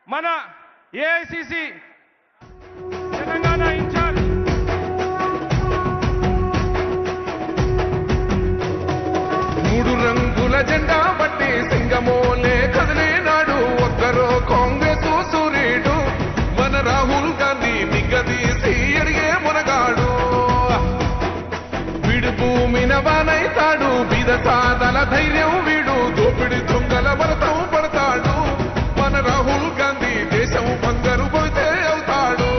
మన AICC Telangana incharge మూడు రంగుల జెండా బట్టి సింగమోలే కదిలినాడు ఒక్కరో కాంగ్రెస్ సూర్యుడు మన రాహుల్ గాంధీ మిగదీసి అడిగే మునగాడు వీడు భూమిన వానైతాడు బీద సాదల ధైర్యం వీడు దోపిడి దొంగల భరతం పడతాడు మన రాహుల్ గాంధీ దేశం బంగారు పోతే అవుతాడు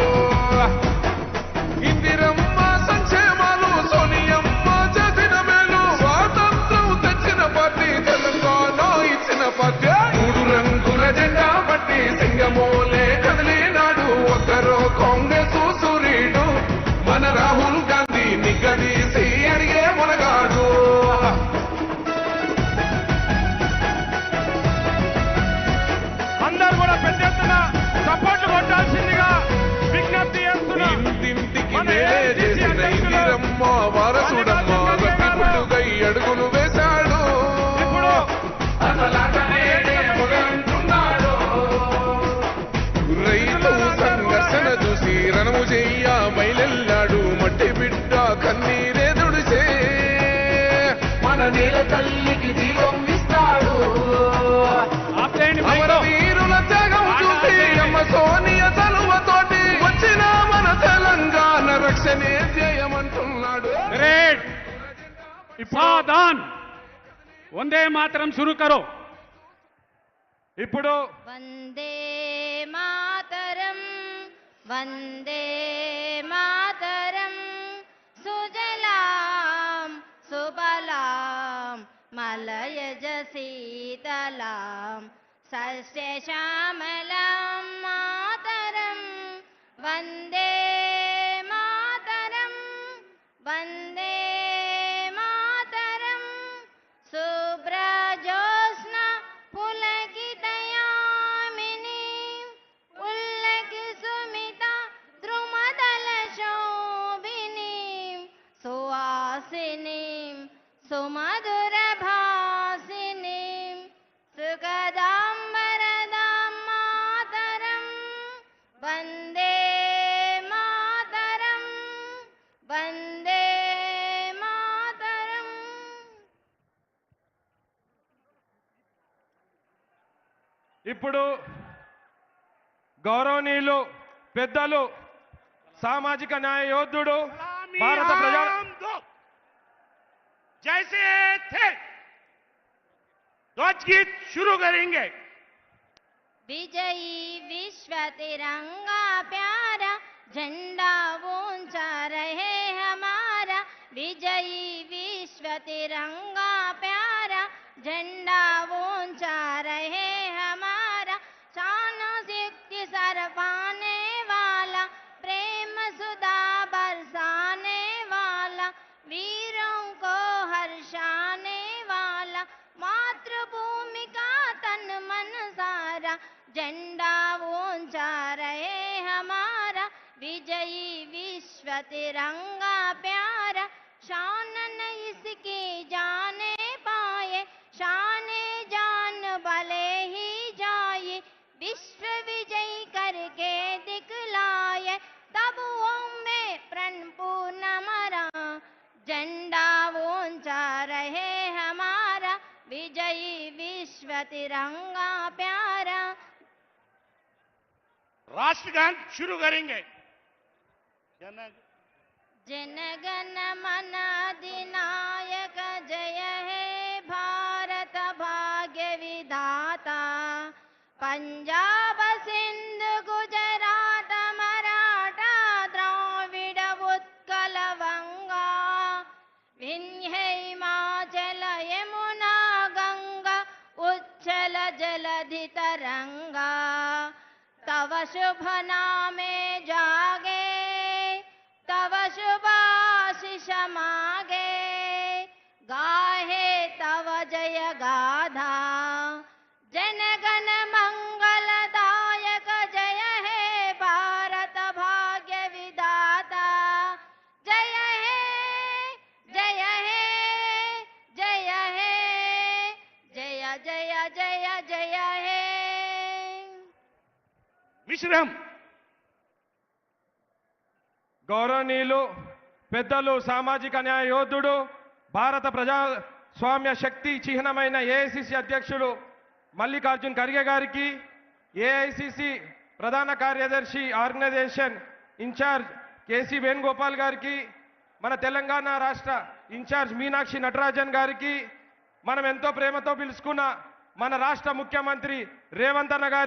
ఇందిరమ్మ సంక్షేమాలు సోనియమ్మ చేసిన మేలు స్వాతంత్రం తెచ్చిన పార్టీ తెలంగాణ ఇచ్చిన పార్టీ మూడు రంగుల జెండా బట్టి సింగమోలే కదిలినాడు ఒక్కరో కాంగ్రెస్ సూర్యుడు మన రాహుల్ గాంధీ నిగదీసి అడిగే మునగాడు అందరూ కూడా పెద్ద ఎత్తున సపోర్ట్లు కొట్టాల్సిందిగా విజ్ఞప్తి చేస్తున్నాం. ఇంటింటికి మేలే చేసిన ఇందిరమ్మ వారసుడమ్మ రత్నపుట్టుగై అడుగులు వేశాడు ఇప్పుడు రైతు సంఘర్షణ చూసి రణము చెయ్య మైలెల్లాడు మట్టి బిడ్డ కన్నీరే దుడిచే మన నేల తల్లికి జీవం ఇస్తాడు అమర వీరుల త్యాగం చూసి అమ్మ సోనియ చలువతోటి వచ్చిన మన తెలంగాణ రక్షణే చేయమంటున్నాడు ग्रेट सावधान వందే మాతరం शुरू करो ఇప్పుడు वंदे मातरम वंदे मातरम सुजलाम सुबलाम मलयज शीतलाम सस्य श्यामलाम मातरम वंदे मातरम वंदे मातरम शुभ्रजोत्स्ना पुलकितयामिनी उल्लकितसुमिता द्रुमदलशोभिनी सुवासिनी सुमधुरभासिनी सुखदां वरदां मातरं वन्दे मातरं वन्दे मातरम्। ఇప్పుడు గౌరవనీయులు పెద్దలు సామాజిక న్యాయ యోధుడు భారత ప్రజా जैसे थे ध्वज गीत शुरू करेंगे। विजयी विश्व तिरंगा प्यारा झंडा ऊंचा रहे हमारा विजयी विश्व तिरंगा प्यारा झंडा ऊंचा रहे हमारा शान शक्ति सर पाने वाला प्रेम सुधा बरसाने वाला वीरों को हर्षाने वाला मातृभूमि का तन मन सारा झंडा ऊंचा रहे हमारा विजयी विश्व तिरंगा प्यारा शान न इसकी जाने पाए शाने जान भले ही जाए विश्व विजय करके दिखलाए तब में प्रण पूर्ण मरा झंडा ऊंचा रहे हमारा विजयी विश्व तिरंगा प्यारा। राष्ट्रगान शुरू करेंगे। जनगण मन अधिनायक जय हे भारत भाग्य विधाता पंजाब सिंध गुजरात मराठा द्राविड उत्कल वंगा विंध्य हिमाचल यमुना गंगा उच्छल जलधि तरंगा तव शुभ नामे जागे तव शुभाशिष मागे गाहे तव जय गाधा जनगण मंगलदायक जय हे भारत भाग्य विधाता जय हे जय हे जय हे जय जय जय जय हे। विश्राम గౌరవనీయులు పెద్దలు సామాజిక న్యాయ యోధుడు భారత ప్రజాస్వామ్య శక్తి చిహ్నమైన ఏఐసిసి అధ్యక్షుడు మల్లికార్జున్ ఖర్గే గారికి, ఏఐసిసి ప్రధాన కార్యదర్శి ఆర్గనైజేషన్ ఇన్ఛార్జ్ కేసీ వేణుగోపాల్ గారికి, మన తెలంగాణ రాష్ట్ర ఇన్ఛార్జ్ మీనాక్షి నటరాజన్ గారికి, మనం ఎంతో ప్రేమతో పిలుచుకున్న మన రాష్ట్ర ముఖ్యమంత్రి రేవంత్ అన్న గారికి